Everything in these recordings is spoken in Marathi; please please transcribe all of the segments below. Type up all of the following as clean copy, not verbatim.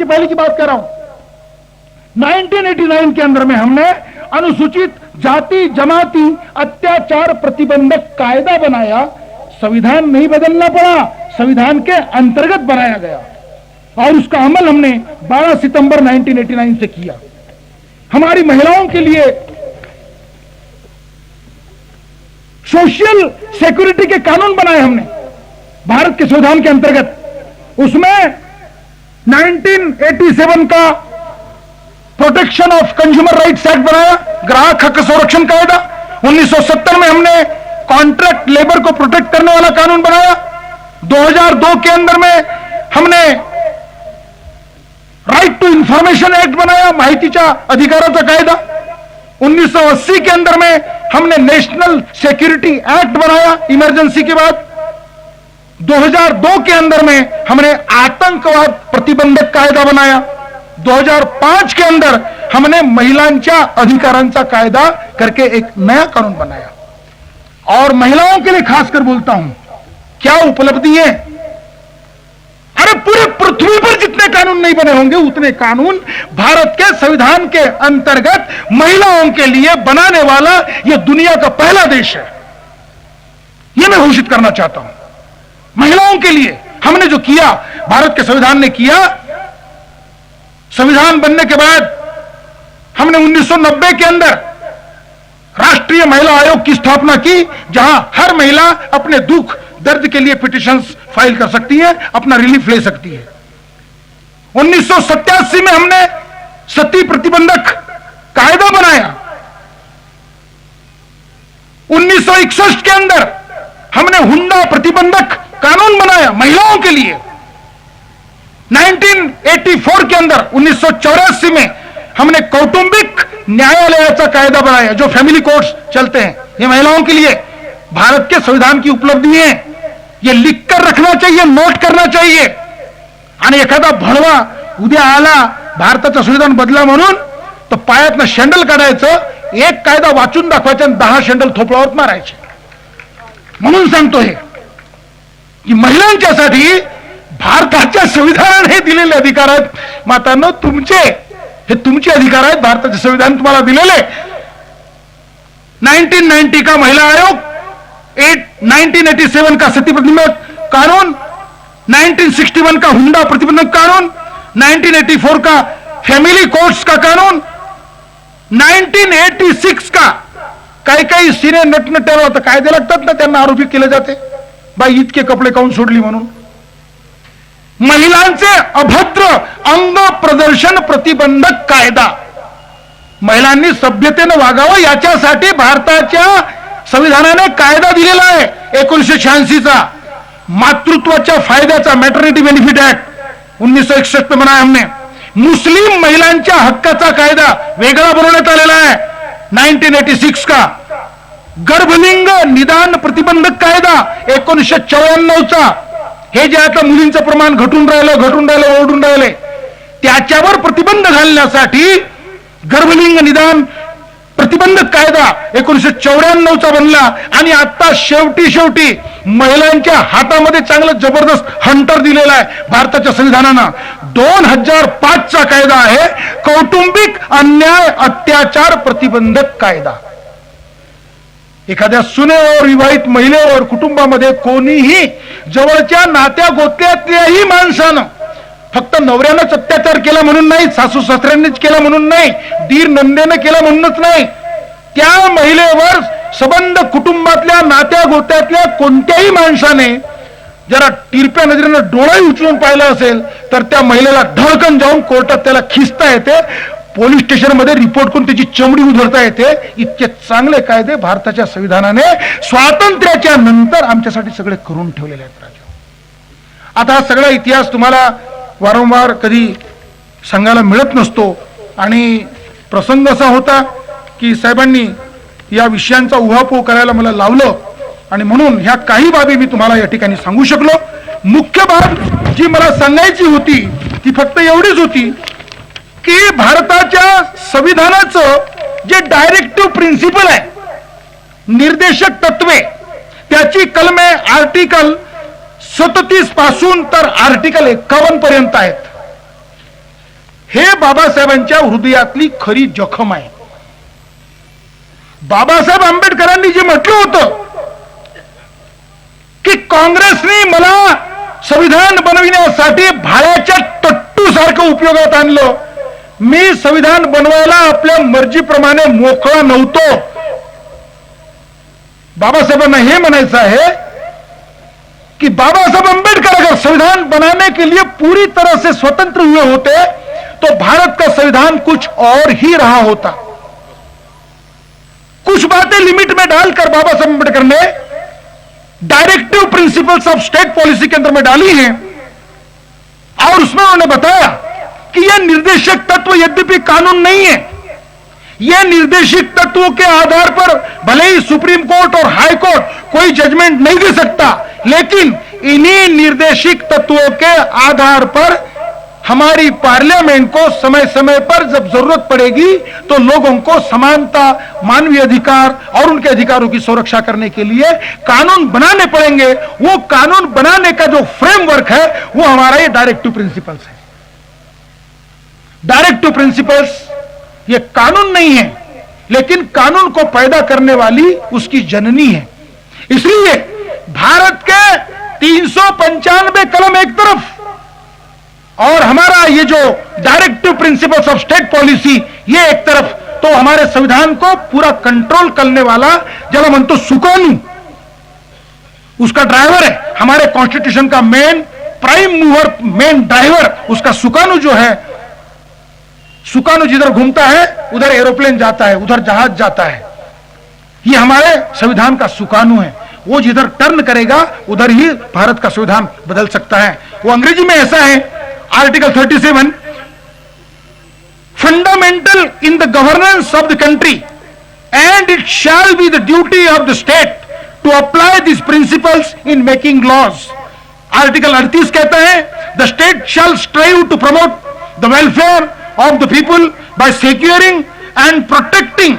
के पहले की बात कर रहा हूं। 1989 के अंदर में हमने अनुसूचित जाति जमाती अत्याचार प्रतिबंधक कायदा बनाया। संविधान नहीं बदलना पड़ा, संविधान के अंतर्गत बनाया गया और उसका अमल हमने 12 सितंबर 1989 से किया। हमारी महिलाओं के लिए सोशल सिक्योरिटी के कानून बनाए हमने भारत के संविधान के अंतर्गत। उसमें 1987 का protection of consumer rights act बनाया, ग्राहक हक संरक्षण कायदा। 1970 में हमने कॉन्ट्रैक्ट लेबर को प्रोटेक्ट करने वाला कानून बनाया। 2002 के अंदर में हमने राइट टू इंफॉर्मेशन एक्ट बनाया, माहितीच्या अधिकाराचा कायदा। 1980 के अंदर में हमने नेशनल सिक्योरिटी एक्ट बनाया इमरजेंसी के बाद। 2002 के अंदर में हमने आतंकवाद प्रतिबंधक कायदा बनाया। 2005 के अंदर हमने महिलांच्या अधिकारांचा कायदा करके एक नया कानून बनाया। और महिलाओं के लिए खासकर बोलता हूं, क्या उपलब्धि है? अरे पूरे पृथ्वी पर जितने कानून नहीं बने होंगे उतने कानून भारत के संविधान के अंतर्गत महिलाओं के लिए बनाने वाला यह दुनिया का पहला देश है। यह मैं घोषित करना चाहता हूं। महिलाओं के लिए हमने जो किया, भारत के संविधान ने किया। संविधान बनने के बाद हमने 1990 के अंदर राष्ट्रीय महिला आयोग की स्थापना की, जहां हर महिला अपने दुख दर्द के लिए पिटिशंस फाइल कर सकती है, अपना रिलीफ ले सकती है। 1987 में हमने सती प्रतिबंधक कायदा बनाया। 1961 के अंदर हमने हुंडा प्रतिबंधक कानून बनाया महिलाओं के लिए। 1984 के अंदर 1984 में हमने कौटुंबिक न्यायालयाचा कायदा बनाया, जो फैमिली कोर्ट्स चलते हैं। ये महिलाओं के लिए भारत के संविधान की उपलब्धि है। ये लिखकर रखना चाहिए, नोट करना चाहिए। आणि एखादा भडवा उद्या आला भारताचं संविधान बदला म्हणून, तो पायातनं शेंडल काढायचं, एक कायदा वाचून दाखवायचा आणि 10 शेंडल थोपळावर मारायचे। म्हणून सांगतो हे की महिलांच्यासाठी भारताच्या संविधानाने दिलेले अधिकार आहेत। मातांनो, हे तुमचे अधिकार आहेत, भारताचे संविधान तुम्हाला दिलेले। 1990 का महिला आयोग, 1987 का सती प्रतिबंधक कानून, 1961 का हुंडा प्रतिबंधक कानून, 1984 का फैमिली कोर्ट्स का कानून, 1986 का काही सिने नटनट्यावर आता कायदे लागतात ना, त्यांना आरोपित केले जाते, बाई इतके कपडे काऊन सोडली म्हणून। महिलांचे अभद्र अंग प्रदर्शन प्रतिबंधक कायदा, महिलांनी सभ्यतेने वागावं याच्यासाठी भारताच्या संविधानाने कायदा दिलेला आहे 1986 चा। मातृत्वाच्या फायद्याचा मॅटर्निटी बेनिफिट ऍक्ट 1961 में बनाया हमने। मुस्लिम महिलांच्या हक्काचा कायदा वेगळा बनवण्यात आलेला आहे 1986 का। गर्भलिंग निदान प्रतिबंधक कायदा 1994 चा। हे जे आता मुलींचं प्रमाण घटून राहिलं ओढून राहिले, त्याच्यावर प्रतिबंध घालण्यासाठी गर्भलिंग निदान प्रतिबंधक कायदा 1994 चा बनला। आणि आता शेवटी महिलांच्या हातामध्ये चांगलं जबरदस्त हंटर दिलेला आहे भारताच्या संविधानानं। 2005 चा कायदा आहे कौटुंबिक अन्याय अत्याचार प्रतिबंधक कायदा। एखाद्या सुनेवर, विवाहित महिलेवर कुटुंबामध्ये कोणीही जवळच्या नात्या गोत्यातल्याही माणसानं फक्त नवऱ्यानंच अत्याचार केला म्हणून नाही, सासू सासऱ्यांनीच केला म्हणून नाही, दीर नंदेनं केला म्हणूनच नाही, त्या महिलेवर संबंध कुटुंबातल्या नात्या गोत्यातल्या कोणत्याही माणसाने जरा तिरप्या नजरेनं डोळे उचलून पाहिलं असेल तर त्या महिलेला धडकन जाऊन कोर्टात त्याला खिसता येते, पोलीस स्टेशन मध्ये रिपोर्ट करून त्याची चमडी उधळता येते। इतके चांगले कायदे भारताच्या संविधानाने स्वातंत्र्याच्या नंतर आमच्यासाठी सगळे करून ठेवलेले आहेत राजा। आता हा सगळा इतिहास तुम्हाला वारंवार कधी सांगायला मिळत नसतो आणि प्रसंग असा होता की साहेबांनी या विषयांचा उहापोह करायला मला लावलं आणि म्हणून ह्या काही बाबी मी तुम्हाला या ठिकाणी सांगू शकलो। मुख्य बाब जी मला सांगायची होती ती फक्त एवढीच होती की भारताच्या संविधानाचं जे डायरेक्टिव्ह प्रिन्सिपल आहे, निर्देशक तत्वे, त्याची कलमे आर्टिकल 37 पासून तर आर्टिकल 51 पर्यंत आहेत। हे बाबासाहेबांच्या हृदयातली खरी जखम आहे. बाबासाहेब आंबेडकरांनी जे म्हटलं होतं की काँग्रेसने मला संविधान बनविण्यासाठी भाड्याच्या टट्टू सारखं उपयोगात आणलं, मी संविधान बनवायला आपल्या मर्जीप्रमाणे मोकळा नव्हतो. बाबासाहेबांना हे म्हणायचं आहे कि बाबा साहब अम्बेडकर अगर संविधान बनाने के लिए पूरी तरह से स्वतंत्र हुए होते तो भारत का संविधान कुछ और ही रहा होता. कुछ बातें लिमिट में डालकर बाबा साहब अम्बेडकर ने directive principles of state policy के अंदर में डाली हैं और उसमें उन्होंने बताया कि यह निर्देशक तत्व यद्यपि कानून नहीं है, यह निर्देशित तत्वों के आधार पर भले ही सुप्रीम कोर्ट और हाई कोर्ट कोई जजमेंट नहीं दे सकता, लेकिन इन्हीं निर्देशित तत्वों के आधार पर हमारी पार्लियामेंट को समय समय पर जब जरूरत पड़ेगी तो लोगों को समानता, मानवीय अधिकार और उनके अधिकारों की सुरक्षा करने के लिए कानून बनाने पड़ेंगे. वो कानून बनाने का जो फ्रेमवर्क है वो हमारा ये डायरेक्टिव प्रिंसिपल्स है. डायरेक्टिव प्रिंसिपल्स ये कानून नहीं है, लेकिन कानून को पैदा करने वाली उसकी जननी है. इसलिए भारत के 395 कलम एक तरफ और हमारा ये जो directive principles of state policy ये एक तरफ, तो हमारे संविधान को पूरा कंट्रोल करने वाला ज्याला म्हणतो सुकानू, उसका ड्राइवर है. हमारे कॉन्स्टिट्यूशन का main prime mover, main driver उसका सुकानू जो है, सुकानू जिधर घूमता है उधर एरोप्लेन जाता है, उधर जहाज जाता है. ये हमारे संविधान का सुकानू है. वो जिधर टर्न करेगा उधर ही भारत का संविधान बदल सकता है. वो अंग्रेजी में ऐसा है, article 37, fundamental in the governance of the country and it shall be the duty of the state to apply this principles in making laws. Article 38 कहता है, the state shall strive to promote the welfare of the people by securing and protecting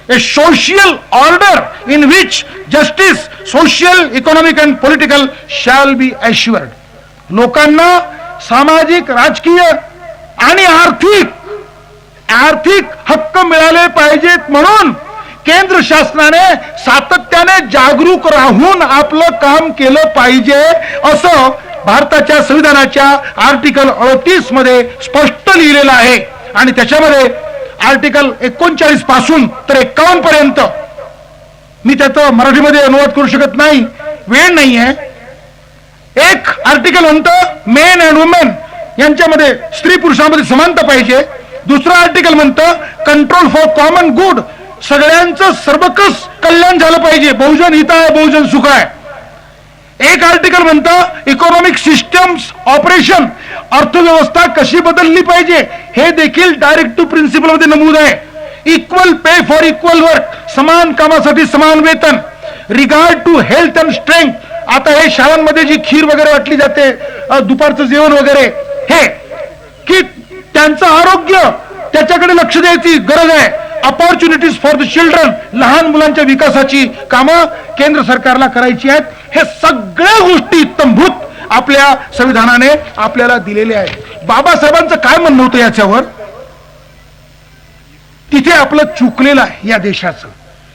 a social order in which justice, social, economic and political shall be assured. लोकांना सामाजिक, राजकीय आणि आर्थिक हक्क मिळाले पाहिजेत म्हणून केंद्र शासनाने सातत्याने जागरूक राहून आपलं काम केलं पाहिजे असं भारताच्या संविधानाच्या आर्टिकल 38 मध्ये स्पष्ट लिहिलेलं आहे. आणि त्याच्यामध्ये आर्टिकल 39 पासून तर 51 पर्यंत, मी त्याचा मराठीमध्ये अनुवाद करू शकत नाही, वेळ नाही आहे. एक आर्टिकल म्हणतं मेन अँड वुमेन यांच्यामध्ये, स्त्री पुरुषांमध्ये समानता पाहिजे. दुसरं आर्टिकल म्हणतं कंट्रोल फॉर कॉमन गुड, सगळ्यांचं सर्वकष कल्याण झालं पाहिजे, बहुजन हिताय बहुजन सुखाय. एक आर्टिकल म्हणतं इकॉनॉमिक सिस्टम्स ऑपरेशन, अर्थव्यवस्था कशी बदलली पाहिजे हे देखील डायरेक्टिव्ह प्रिन्सिपल मध्ये नमूद आहे. Equal pay for equal work, समान कामासाठी समान वेतन. Regard to health and strength, आता हे शाळांमध्ये जी खीर वगैरे वाटली जाते, दुपारचं जेवण वगैरे, हे की त्यांचं आरोग्य त्याच्याकडे लक्ष द्यायची गरज आहे. अपॉर्च्युनिटीज फॉर द चिल्ड्रन, लहान मुलांच्या विकासाची कामं केंद्र सरकारला करायची आहेत. हे सगळ्या गोष्टी इत्तंभूत आपल्या संविधानाने आपल्याला दिलेले आहेत. बाबासाहेबांचं काय म्हणणं होतं याच्यावर, तिथे आपलं चुकलेलं आहे या देशाचं,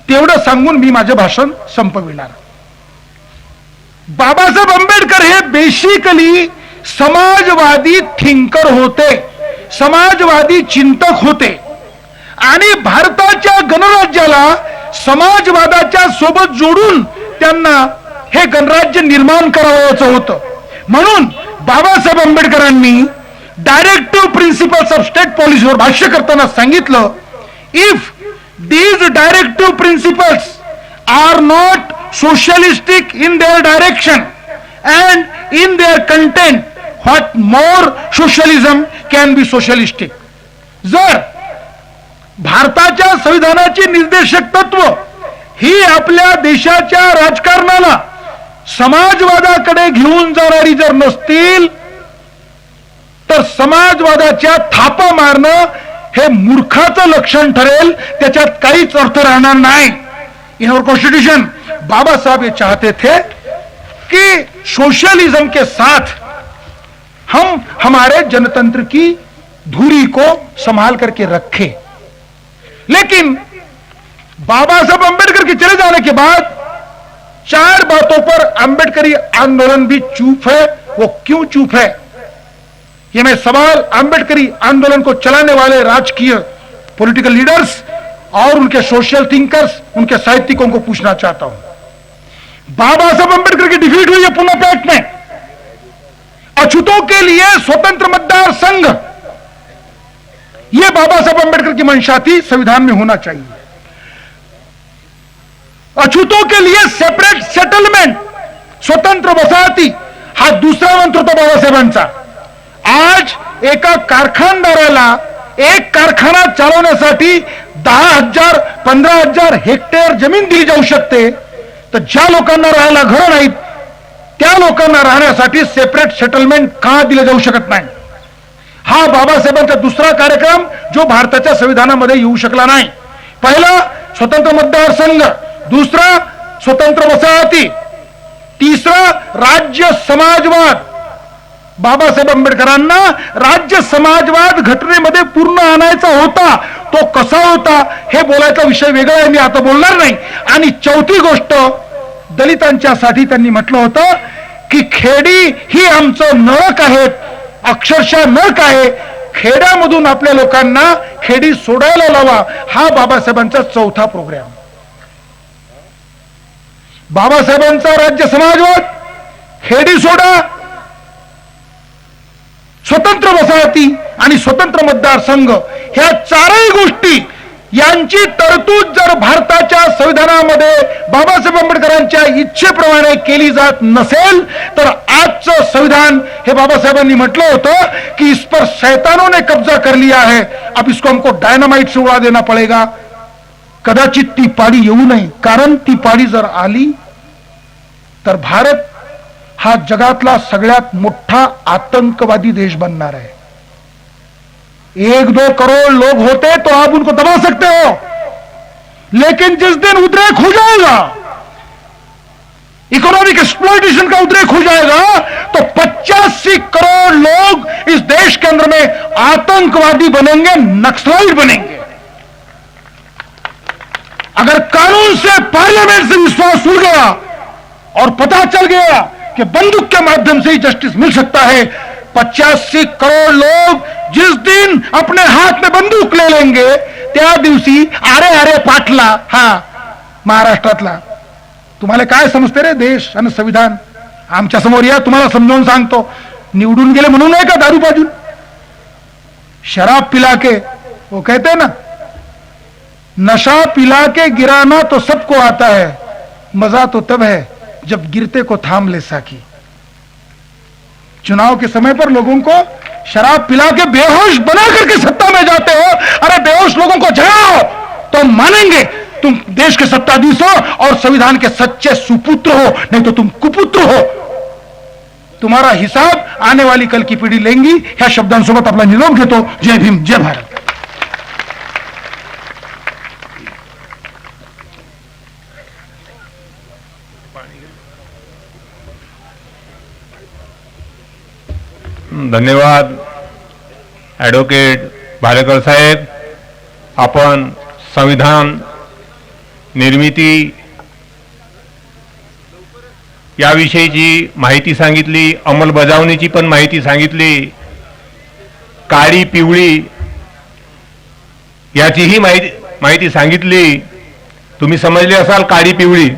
तेवढं सांगून मी माझं भाषण संपविणार. बाबासाहेब आंबेडकर हे बेसिकली समाजवादी थिंकर होते, समाजवादी चिंतक होते आणि भारताच्या गणराज्याला समाजवादाच्या सोबत जोडून त्यांना हे गणराज्य निर्माण करावयाचं होतं. म्हणून बाबासाहेब आंबेडकरांनी डायरेक्टिव्ह प्रिन्सिपल्स ऑफ स्टेट पॉलिसीवर भाष्य करताना सांगितलं, if these directive principles are not socialistic in their direction and in their content, what more socialism can be socialistic. जर भारताच्या संविधानाची निर्देशक तत्व ही आपल्या देशाच्या राजकारणाला समाजवादाकडे घेऊन जाणारी जर नसतील तर समाजवादाच्या थापा मारणं हे मूर्खाचं लक्षण ठरेल, त्याच्यात काहीच अर्थ राहणार नाही. इन आवर कॉन्स्टिट्यूशन बाबा साहब ये चाहते थे कि सोशलिज्म के साथ हम हमारे जनतंत्र की धुरी को संभाल करके रखे। लेकिन बाबा साहब अंबेडकर के चले जाने के बाद 4 बातों पर अंबेडकरी आंदोलन भी चुप है। वो क्यों चुप है, ये मैं सवाल अंबेडकरी आंदोलन को चलाने वाले राजकीय पॉलिटिकल लीडर्स और उनके सोशल थिंकर्स, उनके साहित्यिकों को पूछना चाहता हूं। बाबा साहब अंबेडकर की डिफीट हुई है पुनापेट में। अछूतों के लिए स्वतंत्र मतदार संघ, यह बाबा साहब अंबेडकर की मंशा थी, संविधान में होना चाहिए। अछूतों के लिए सेपरेट सेटलमेंट, स्वतंत्र वसाहती, हा दुसरा मंत्र होता बाबासाहेबांचा। आज एका कारखानदाराला एक कारखाना चालवण्यासाठी 10,000 15,000 हेक्टर जमीन दिली जाऊ शकते, तर ज्या लोकांना राहायला घर नाहीत त्या लोकांना राहण्यासाठी सेपरेट सेटलमेंट का दिले जाऊ शकत नाही? हा बाबासाहेबांचा दुसरा कार्यक्रम जो भारताच्या संविधानामध्ये येऊ शकला नाही। पहिला स्वतंत्र मतदार संघ, दूसरा स्वतंत्र वसाहती, तीसरा राज्य समाजवाद। बाबासाहेब आंबेडकरांना राज्य समाजवाद घटनेमध्ये पूर्ण आणायचा होता, तो कसा होता हे बोलायचा विषय वेगळा आहे, मी आता बोलणार नाही। आणि चौथी गोष्ट, दलितांच्यासाठी त्यांनी म्हटलं होतं की खेडी ही आमचं नरक आहेत, अक्षरशः नरक आहे, खेड्यामधून आपल्या लोकांना खेडी सोडायला लावा। हा बाबासाहेबांचा चौथा प्रोग्राम। बाबासाहेबांचा राज्य समाजवाद, खेडी सोडा, स्वतंत्र वसाहती आणि स्वतंत्र मतदारसंघ, ह्या चारही गोष्टी यांची तरतूद जर भारताच्या संविधानामध्ये बाबासाहेब आंबेडकरांच्या इच्छेप्रमाणे केली जात नसेल तर आजचं संविधान, हे बाबासाहेबांनी म्हटलं होतं कि इस पर शैतानों ने कब्जा कर लिया है, अब इसको हमको डायनामाइट से उड़ा देना पड़ेगा। कदाचित ती पाडी येऊ नये, कारण ती पाडी जर आली तर भारत हा जगातला सगळ्यात मोठा आतंकवादी देश बनणार है। 1-2 करोड़ लोग होते तो आप उनको दबा सकते हो, लेकिन जिस दिन उद्रेक हो जाएगा, इकोनॉमिक एक्सप्लॉयटेशन का उद्रेक हो जाएगा, तो 85 करोड़ लोग इस देश के अंदर में आतंकवादी बनेंगे, नक्सलाइट बनेंगे। अगर कानून से, पार्लियामेंट से विश्वास उड़ गया और पता चल गया कि बंदूक के माध्यम से ही जस्टिस मिल सकता है, 85 करोड़ लोग जिस दिन अपने हाथ में बंदूक ले लेंगे त्या दिवशी अरे अरे पाटला, हा महाराष्ट्रातला, तुम्हाला काय समजते रे देश आणि संविधान? आमच्या समोर या, तुम्हाला समजावून सांगतो। निवडून गेले म्हणून नाही का दारू पाजून, शराब पिला के, वो कहते हैं ना, नशा पिला के गिराना तो सबको आता है, मजा तो तब है जब गिरते को थाम ले साकी। चुनाव के समय पर लोगों को शराब पिला के बेहोश बना करके सत्ता में जाते हो। अरे बेहोश लोगों को जगाओ तो मानेंगे तुम देश के सत्ताधीश हो और संविधान के सच्चे सुपुत्र हो, नहीं तो तुम कुपुत्र हो। तुम्हारा हिसाब आने वाली कल की पीढ़ी लेंगी। ह्या शब्दांसोबत आपला निरोप घेतो। जय भीम, जय भारत। धन्यवाद ॲडव्होकेट भालेकर साहेब। आपण संविधान निर्मिती याविषयीची माहिती सांगितली, अंमलबजावणीची पण माहिती सांगितली, काळी पिवळी याचीही माहिती सांगितली। तुम्ही समजले असाल काळी पिवळी।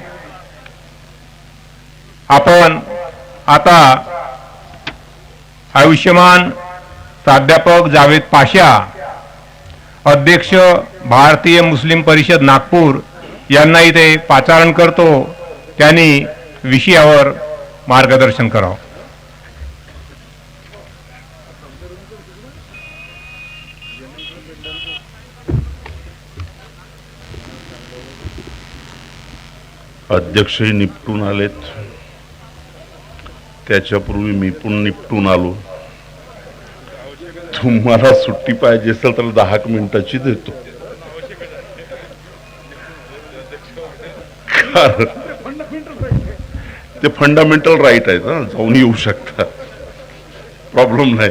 आपण आता आयुष्यमान प्राध्यापक जावेद पाशा, अध्यक्ष भारतीय मुस्लिम परिषद नागपूर यांना इथे पाचारण करतो, त्यांनी विषयावर मार्गदर्शन करावं। अध्यक्षही निपटून आलेत, त्याच्यापूर्वी मी पण निपटून आलो। तुम्हाला सुट्टी पाहिजे असेल तर 10 मिनिटाची देतो। ते फंडामेंटल राईट आहे ना, जाऊन येऊ शकता, प्रॉब्लेम नाही।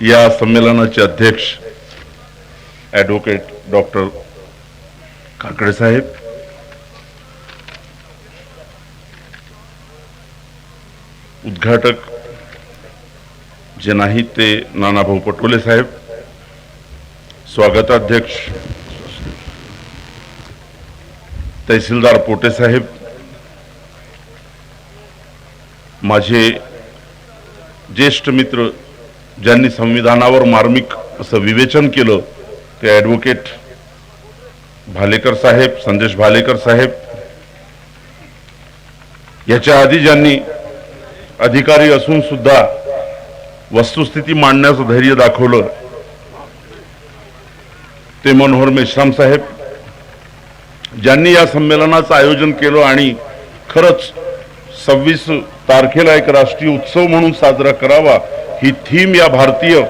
या संमेलनाचे अध्यक्ष ॲडव्होकेट डॉक्टर काकडे साहेब, उद्घाटक जे नाहीत ते नानाभाऊ पटोले साहेब, स्वागताध्यक्ष तहसीलदार पोटे साहेब, माझे ज्येष्ठ मित्र ज्यांनी संविधानावर मार्मिक असं विवेचन केलं ते ॲडव्होकेट भालेकर साहेब, संदेश भालेकर साहेब, याच्या आधी ज्यांनी अधिकारी असून सुद्धा वस्तुस्थिती मांडण्याचं धैर्य दाखवलं ते मनोहर मेश्राम साहेब, ज्यांनी या संमेलनाचं आयोजन केलं आणि खरंच 26 तारखेला एक राष्ट्रीय उत्सव म्हणून साजरा करावा ही थीम या भारतीय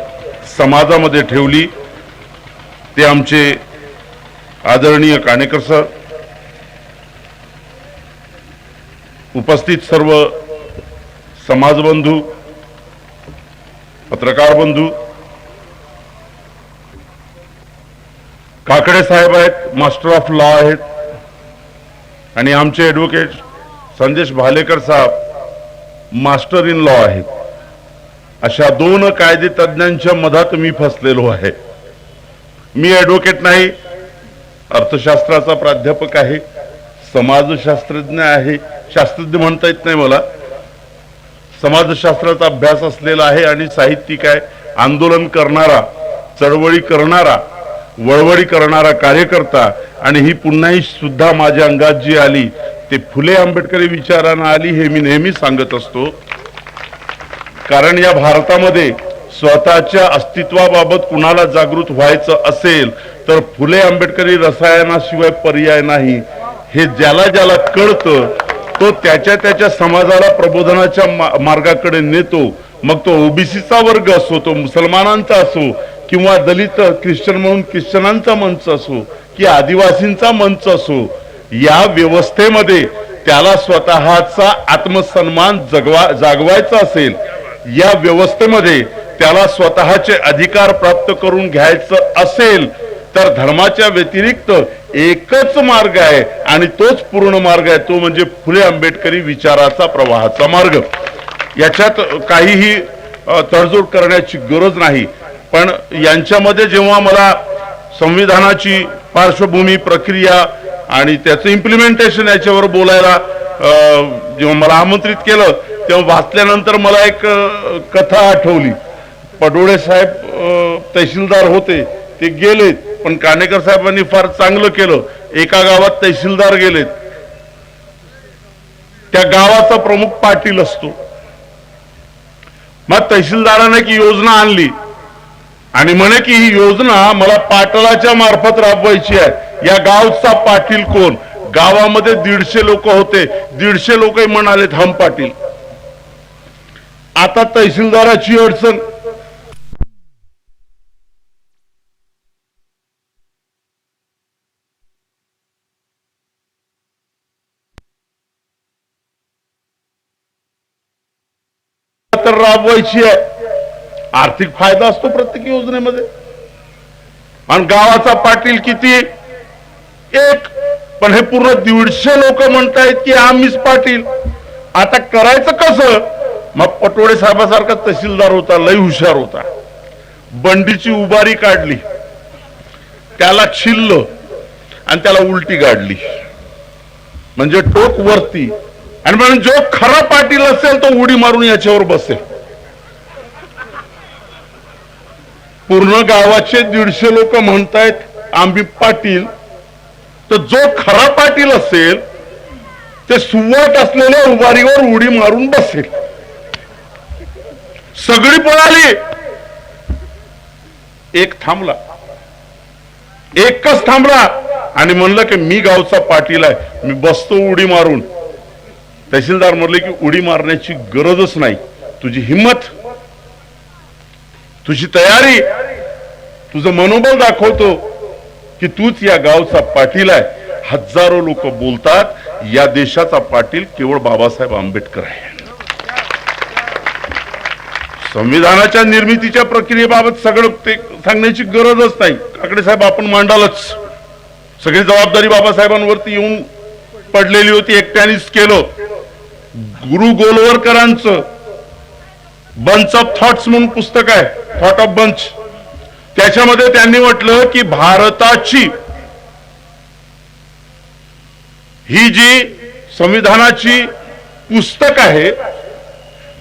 समाजामध्ये ठेवली, ते आमचे आदरणीय काणेकर सर, उपस्थित सर्व समाजबंधू, पत्रकार बंधू, काकडे साहेब आहेत, मास्टर ऑफ लॉ आहेत, आणि आमचे ॲडव्होकेट संदेश भालेकर साहेब मास्टर इन लॉ आहेत. अशा दोन कायदे तज्ञांच्या मधात मी फसलेलो आहे. मी ॲडव्होकेट नाही, अर्थशास्त्राचा प्राध्यापक आहे, समाजशास्त्रज्ञ आहे, शास्त्रज्ञ म्हणता येत नाही मला, समाजशास्त्राचा अभ्यास असलेला आहे आणि साहित्यिक आहे, आंदोलन करणारा, चळवळी करणारा, वळवळी करणारा कार्यकर्ता, आणि ही पुन्हाही सुद्धा माझ्या अंगात जी आली ते फुले आंबेडकरी विचारानं आली हे मी नेहमी सांगत असतो. कारण या भारतामध्ये स्वतःच्या अस्तित्वाबाबत कुणाला जागृत व्हायचं असेल तर फुले आंबेडकरी रसायनाशिवाय पर्याय नाही, हे ज्याला ज्याला कळतं तो त्याच्या समाजाला प्रबोधनाच्या मार्गाकडे नेतो. मग तो ओबीसीचा वर्ग असो, तो मुसलमानांचा असो, किंवा दलित ख्रिश्चन म्हणून ख्रिश्चनांचा मंच असो, की आदिवासींचा मंच असो, या व्यवस्थेमध्ये त्याला स्वतःचा आत्मसन्मान जागवायचा असेल, या व्यवस्थेमध्ये त्याला स्वतःचे अधिकार प्राप्त करून घ्यायचं असेल तर धर्माच्या व्यतिरिक्त एकच मार्ग आहे आणि तोच पूर्ण मार्ग आहे, तो म्हणजे फुले आंबेडकरी विचाराचा प्रवाहाचा मार्ग. याच्यात काहीही तडजोड करण्याची गरज नाही. पण यांच्यामध्ये जेव्हा मला संविधानाची पार्श्वभूमी, प्रक्रिया आणि त्याचं इम्प्लिमेंटेशन याच्यावर बोलायला जेव्हा मला आमंत्रित केलं तेव्हा वाचल्यानंतर मला एक कथा आठवली. पडोळे साहेब तहसीलदार होते, ते गेलेत, पण काणेकर साहेबांनी फार चांगलं केलं. एका गावात तहसीलदार गेलेत, त्या गावाचा प्रमुख पाटील असतो. मग तहसीलदाराने की योजना आणली आणि म्हणे की ही योजना मला पाटलाच्या मार्फत राबवायची आहे. या गावचा पाटील कोण? गावामध्ये 150 लोक होते, 150 लोक म्हणाले हम पाटील. आता तहसीलदाराची अडचण, तर राबवायची आहे. आर्थिक फायदा असतो प्रत्येक योजनेमध्ये. आणि गावाचा पाटील किती? एक. पण हे पूर्ण 150 लोक म्हणतायत की आम्हीच पाटील. आता करायचं कसं? मग पटोळे साहेबासारखा तहसीलदार होता, लय हुशार होता, बंडीची उभारी काढली, त्याला छिल्लं आणि त्याला उलटी काढली, म्हणजे टोक वरती, आणि म्हणून जो खरा पाटील असेल तो उडी मारून याच्यावर बसेल. पूर्ण गावाचे 150 लोक म्हणतायत आम्ही पाटील, तर जो खरा पाटील असेल ते सुवाट असलेल्या उभारीवर उडी मारून बसेल. सगळी पळाली, एक थांबला, एकच थांबला आणि म्हणलं की मी गावचा पाटील आहे, मी बसतो उडी मारून. तहसीलदार म्हणले की उडी मारण्याची गरजच नाही, तुझी हिम्मत, तुझी तयारी, तुझं मनोबल दाखवतो की तूच या गावचा पाटील आहे. हजारो लोक बोलतात या देशाचा पाटील केवळ बाबासाहेब आंबेडकर आहे. संविधानाच्या निर्मितीच्या प्रक्रियेबाबत सगळं ते सांगण्याची गरजच नाही. काकडे साहेब आपण मांडालच. सगळी जबाबदारी बाबासाहेबांवरती येऊन पडलेली होती, एकट्यानेच केलं. गुरु गोलवरकरांचं बंच ऑफ थॉट्स म्हणून पुस्तक आहे, थॉट ऑफ बंच. त्याच्यामध्ये त्यांनी म्हटलं की भारताची ही जी संविधानाची पुस्तक आहे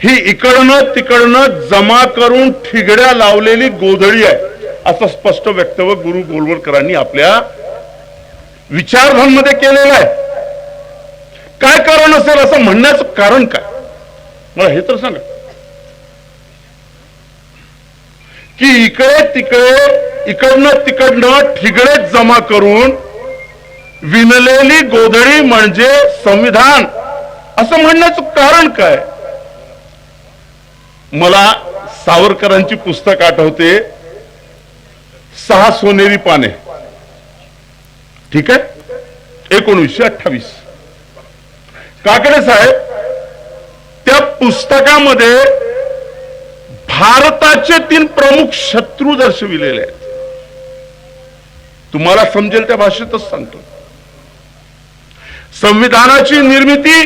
ही इकडनं तिकडनं जमा करून ठिगड्या लावलेली गोधडी आहे, असं स्पष्ट वक्तव्य गुरु गोलवरकरांनी आपल्या विचारधांमध्ये केलेलं आहे. काय कारण असेल असं म्हणण्याचं कारण काय, मला हे तर सांगा. की इकडे तिकडे इकडनं तिकडनं ठिगडे जमा करून विणलेली गोधडी म्हणजे संविधान असं म्हणण्याचं कारण काय. मला सावरकरांची पुस्तक आठवते, 6 सोनेरी पाने, ठीक आहे, 1928. काकडे साहेब त्या पुस्तकामध्ये भारताचे 3 प्रमुख शत्रू दर्शविलेले आहेत. तुम्हाला समजेल त्या भाषेतच सांगतो. संविधानाची निर्मिती,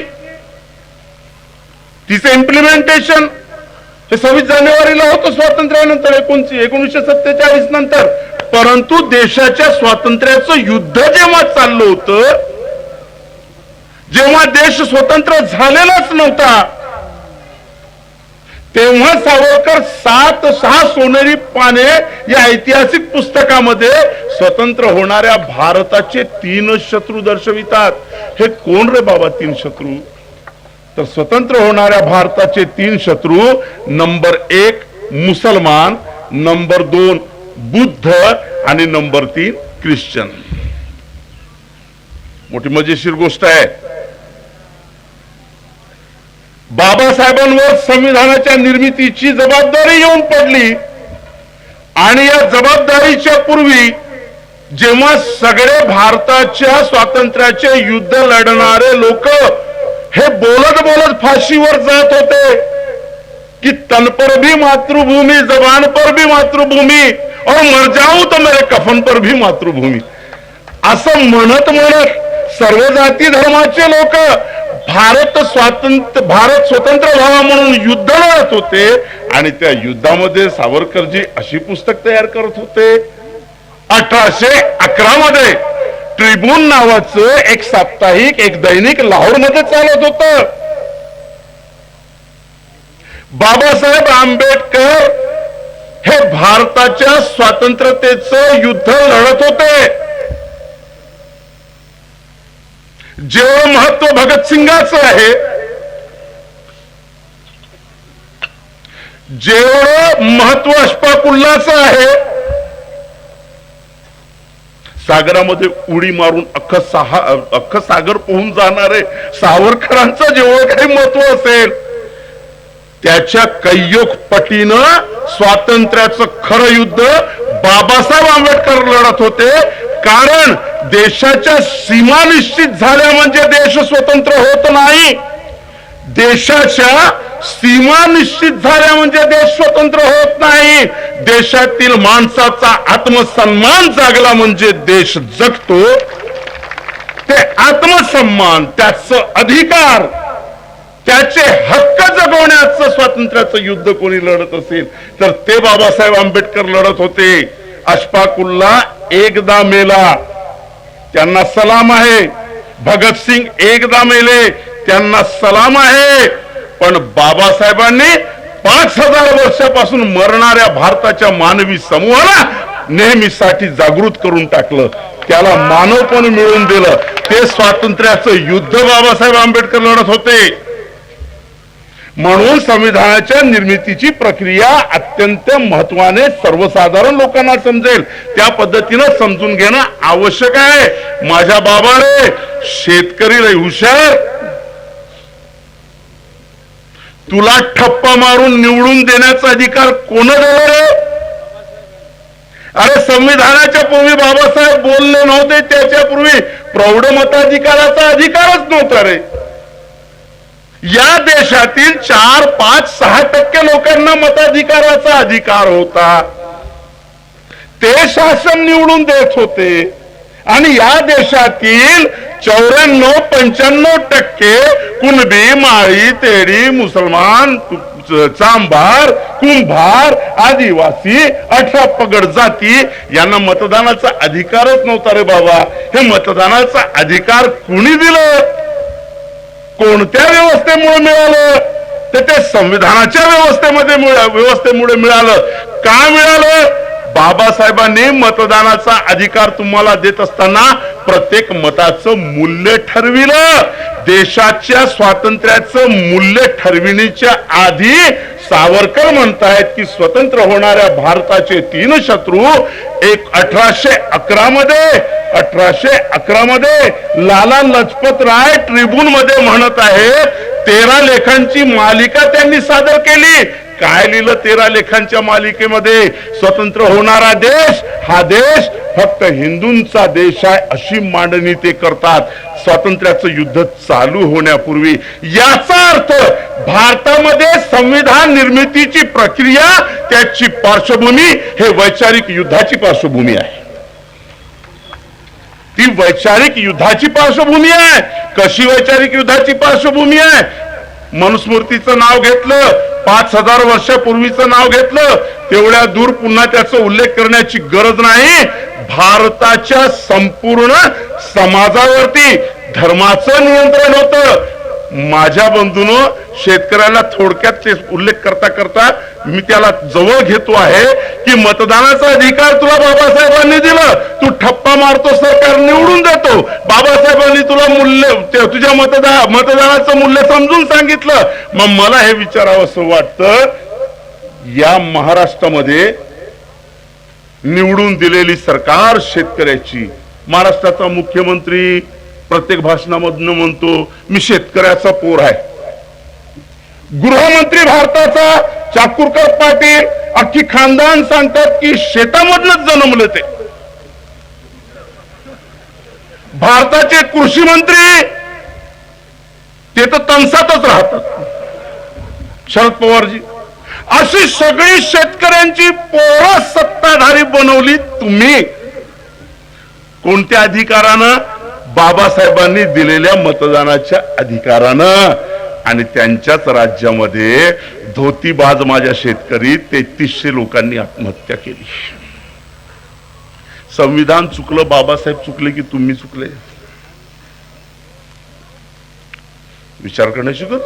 तिचे इम्प्लिमेंटेशन हे 26 जानेवारीला होतं स्वातंत्र्यानंतर, 1947 नंतर. परंतु देशाच्या स्वातंत्र्याचं युद्ध जेव्हा चाललं होतं, जेव्हा देश स्वतंत्र झालेलाच नव्हता, तेव्हा सावरकर 6 सोनेरी पाने या ऐतिहासिक पुस्तकामध्ये स्वतंत्र होणाऱ्या भारताचे 3 शत्रू दर्शवितात. हे कोण रे बाबा 3 शत्रू? तर स्वतंत्र होणाऱ्या भारताचे 3 शत्रू, नंबर 1 मुसलमान, नंबर 2 बुद्ध आणि नंबर 3 ख्रिश्चन. मोठी मजेशीर गोष्ट आहे. बाबासाहेबांवर संविधानाच्या निर्मितीची जबाबदारी येऊन पडली आणि या जबाबदारीच्या पूर्वी जेव्हा सगळे भारताच्या स्वातंत्र्याचे युद्ध लढणारे लोक हे बोलत बोलत फाशीवर जात होते कि तन पर भी मातृभूमि, जबान पर भी मातृभूमि और मर जाऊं तो मेरे कफन पर भी मातृभूमि, असं म्हणत म्हणत सर्व जाती धर्माचे लोक भारत स्वतंत्र व्हावा म्हणून युद्ध लढत होते. आणि त्या युद्धामध्ये सावरकरजी अशी पुस्तक तयार करत होते. 1811 मध्ये ट्रिब्यून नावाचं एक साप्ताहिक, एक दैनिक लाहोर मध्ये चालत होतं. बाबासाहेब आंबेडकर हे भारताच्या स्वातंत्र्यतेचं युद्ध लढत होते. जेवढं महत्व भगतसिंगाचं आहे, जेवढं महत्व अशफाकुल्लाचं आहे, सागरामध्ये उडी मारून अख्खं सागर पोहून जाणारे सावरकरांचं जेवढं काही महत्व असेल, त्याच्या कैयोग पटीनं स्वातंत्र्याचं खरं युद्ध बाबासाहेब आंबेडकर लढत होते. कारण देशाच्या सीमा निश्चित झाल्या म्हणजे देश स्वतंत्र होत नाही. देशाच्या सीमा निश्चित झाल्या म्हणजे देश स्वतंत्र होत नाही. देशातील माणसाचा आत्मसन्मान जागला म्हणजे देश जगतो. ते आत्मसन्मान, त्याचं अधिकार, त्याचे हक्क जगवण्याचं स्वातंत्र्याचं युद्ध कोणी लढत असेल तर ते बाबासाहेब आंबेडकर लढत होते. अशफाकुल्ला एकदा मेला, त्यांना सलाम आहे. भगतसिंग एकदा मेले, त्यांना सलाम आहे. पण बाबासाहेबांनी 5000 वर्षापासून मरणाऱ्या भारताच्या मानवी समूहाला नेहमीसाठी जागृत करून टाकलं, त्याला मानवपण मिळवून दिलं. ते स्वातंत्र्याचं युद्ध बाबासाहेब आंबेडकर लढत होते. म्हणून संविधानाच्या निर्मितीची प्रक्रिया अत्यंत महत्वाने सर्वसाधारण लोकांना समजेल त्या पद्धतीनं समजून घेणं आवश्यक आहे. माझ्या बाबाने शेतकरी लय हुशार, तुला ठप्पा मारून निवडून देण्याचा अधिकार कोण दिला रे? अरे संविधानाच्या पूर्वी बाबासाहेब बोलले नव्हते, त्याच्या पूर्वी प्रौढ मताधिकाराचा अधिकारच नव्हता रे. या देशातील 4, 5, 6% लोकांना मताधिकाराचा अधिकार होता. ते शासन निवडून देत होते आणि या देशातील 94-95% कुणबी, माळी, तेडी, मुसलमान, चांभार, कुंभार, आदिवासी, 18 पगड जाती यांना मतदानाचा अधिकारच नव्हता रे बाबा. हे मतदानाचा अधिकार कुणी दिलं? कोणत्या व्यवस्थेमुळे मिळालं? तर ते संविधानाच्या व्यवस्थेमुळे मिळालं. का मिळालं? बाबासाहेबांनी मतदानाचा अधिकार तुम्हाला देत असताना प्रत्येक मताचं मूल्य ठरविलं. देशाच्या स्वातंत्र्याचं मूल्य ठरविण्याच्या आधी सावरकर म्हणतायत की स्वतंत्र होणाऱ्या भारताचे 3 शत्रू, एक 1811 मध्ये लाला लजपत राय ट्रिब्यून मध्ये म्हणत आहेत, 13 लेखांची मालिका त्यांनी सादर केली. काय लिहिलं 13 लेखांच्या मालिकेमध्ये? स्वतंत्र होणारा देश हा देश फक्त हिंदूंचा देश आहे अशी मांडणी ते करतात स्वातंत्र्याचं युद्ध चालू होण्यापूर्वी. याचा अर्थ भारतामध्ये संविधान निर्मितीची प्रक्रिया, त्याची पार्श्वभूमी हे वैचारिक युद्धाची पार्श्वभूमी आहे. ती वैचारिक युद्धाची पार्श्वभूमी आहे. कशी वैचारिक युद्धाची पार्श्वभूमी आहे? मनुस्मृतीचं नाव घेतलं, 5000 वर्षापूर्वीचं नाव घेतलं, तेवढ्या दूर पुन्हा त्याचा उल्लेख करण्याची गरज नाही. भारताच्या संपूर्ण समाजावरती धर्माचं नियंत्रण होतं. माझ्या बंधूनं शेतकऱ्याला थोडक्यात ते उल्लेख करता करता मी त्याला जवळ घेतो आहे की मतदानाचा अधिकार तुला बाबासाहेबांनी दिलं, तू ठप्पा मारतो, सरकार निवडून देतो. बाबासाहेबांनी तुला मूल्य, तुझ्या मतदानाचं मूल्य समजून सांगितलं. मग मला हे विचारावं असं वाटतं, या महाराष्ट्रामध्ये निवडून दिलेली सरकार शेतकऱ्याची, महाराष्ट्राचा मुख्यमंत्री प्रत्येक भाषणामधनं म्हणतो मी शेतकऱ्याचा पोर आहे. गृहमंत्री भारताचा चाकूरकर पाटील अख्खी खानदान सांगतात की शेतामधनच जन्मले ते. भारताचे कृषी मंत्री ते तर तणसातच राहतात, शरद पवारजी. अशी सगळी शेतकऱ्यांची पोरं सत्ताधारी बनवली तुम्ही. कोणत्या अधिकारानं? बाबासाहेबांनी दिलेल्या मतदानाच्या अधिकारानं. आणि त्यांच्याच राज्यामध्ये धोतीबाज माझ्या शेतकरी 3300 लोकांनी आत्महत्या केली. संविधान चुकलं, बाबासाहेब चुकले की तुम्ही चुकले? विचार करण्याची गरज.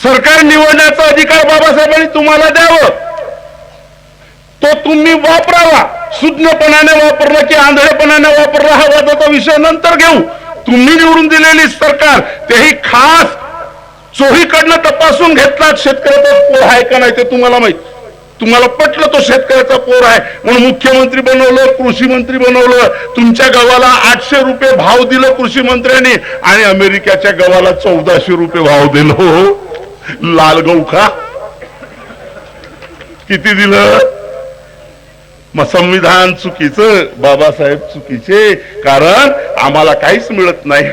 सरकार निवडण्याचा अधिकार बाबासाहेबांनी तुम्हाला द्यावं, तो तुम्ही वापरावा. सुज्ञपणाने वापरला की आंधळेपणाने वापरला हा वादाचा विषय नंतर घेऊ. तुम्ही निवडून दिलेली सरकार, तेही खास चोहीकडनं तपासून घेतला शेतकऱ्याचा पोर आहे का नाही ते तुम्हाला माहित. तुम्हाला पटलं तो शेतकऱ्याचा पोर आहे म्हणून मुख्यमंत्री बनवलं, कृषी मंत्री बनवलं. तुमच्या गव्हाला 800 रुपये भाव दिलं कृषी मंत्र्यांनी आणि अमेरिकेच्या गव्हाला 1400 रुपये भाव दिलं. लाल गहू खा. किती दिलं? मग संविधान चुकीचं, बाबासाहेब चुकीचे, कारण आम्हाला काहीच मिळत नाही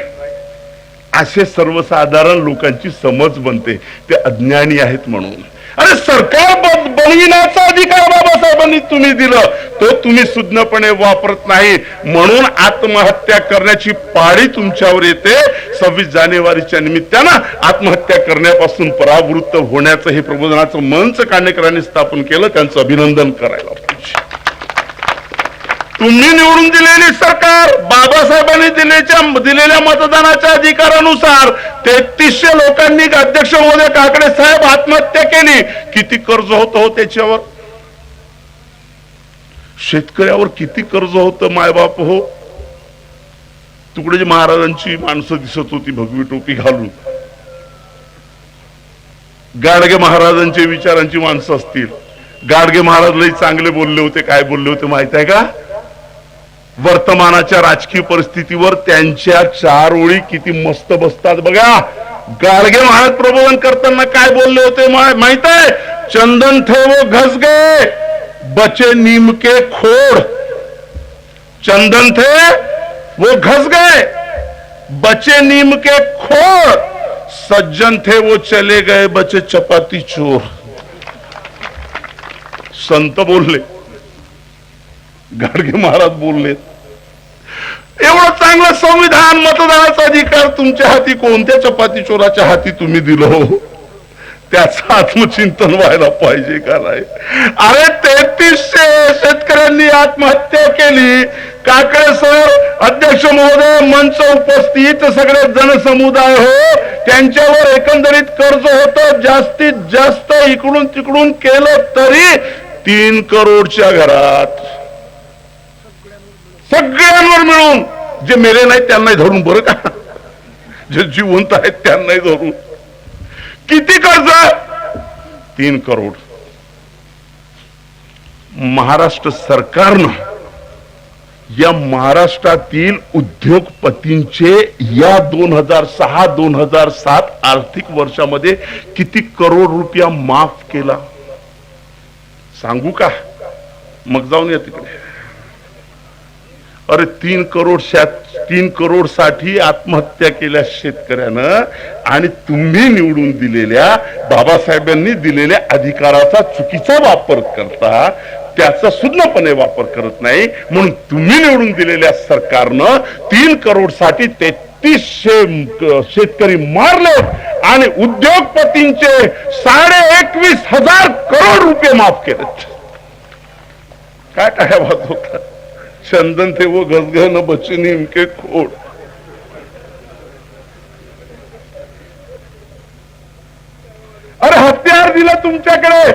असे सर्वसाधारण लोकांची समज बनते. ते अज्ञानी आहेत म्हणून. अरे सरकार बनविण्याचा अधिकार बाबासाहेबांनी तुम्ही दिलं, तो तुम्ही सुज्ञपणे वापरत नाही म्हणून आत्महत्या करण्याची पाळी तुमच्यावर येते. 26 जानेवारीच्या निमित्तानं आत्महत्या करण्यापासून परावृत्त होण्याचं हे प्रबोधनाचं मंच कांडेकरांनी स्थापन केलं, त्यांचं अभिनंदन करायला पाहिजे. तुम्ही निवडून दिलेली सरकार बाबासाहेबांनी दिलेल्या मतदानाच्या अधिकारानुसार 3300 लोकांनी अध्यक्ष महोदय काकडे साहेब आत्महत्या केली. किती कर्ज होतं हो त्याच्यावर? शेतकऱ्यावर किती कर्ज होतं मायबाप हो. तुकडोजी महाराजांची माणसं दिसत होती भगवी टोपी घालून. गाडगे महाराजांच्या विचारांची माणसं असतील. गाडगे महाराज लई चांगले बोलले होते. काय बोलले होते माहित आहे का? वर्तमानाच्या राजकीय परिस्थितीवर त्यांच्या 4 ओळी किती मस्त बसतात बघा. गाडगे महाराज प्रबोधन करताना काय बोलले होते माहित आहे? चंदन थे वो घस गए बचे नीम के खोड. चंदन थे वो घस गए बचे नीम के खोड. सज्जन थे वो चले गए बचे चपाती चोर. संत बोलले, गाडगे महाराज बोलले, एवढं चांगलं संविधान, मतदानाचा अधिकार तुमच्या हाती कोणत्या चपाती चोराच्या हाती तुम्ही दिलं हो? त्याचं आत्मचिंतन व्हायला पाहिजे का नाही? अरे 3300 शेतकऱ्यांनी आत्महत्या केली. काकडे सर, अध्यक्ष महोदय, मंच उपस्थित सगळे जनसमुदाय हो, त्यांच्यावर एकंदरीत कर्ज होतं जास्तीत जास्त. इकडून तिकडून केलं तरी 3 करोडच्या घरात सगळ्यांवर मिळून, जे मेले नाहीत त्यांनाही धरून, बरं का, जे जिवंत आहेत त्यांनाही धरून. किती कर्ज? 3 करोड. महाराष्ट्र सरकारनं या महाराष्ट्रातील उद्योगपतींचे या 2006-2007 आर्थिक वर्षामध्ये किती करोड रुपया माफ केला सांगू का? मग जाऊन या तिकडे. अरे 3 करोड साठी आत्महत्या केल्या शेतकऱ्यानं, आणि तुम्ही निवडून दिलेल्या, बाबासाहेबांनी दिलेल्या अधिकाराचा चुकीचा वापर करता, त्याचा सुज्ञपणे वापर करत नाही. म्हणून तुम्ही निवडून दिलेल्या सरकारनं 3 करोड साठी 3300 शेतकरी मारले आणि उद्योगपतींचे 21,500 करोड रुपये माफ केलेत. काय काय बात होता? चंदन थे वो घसघस न बचे नीम के खोड. अरे हत्यार दिलं तुमच्याकडे,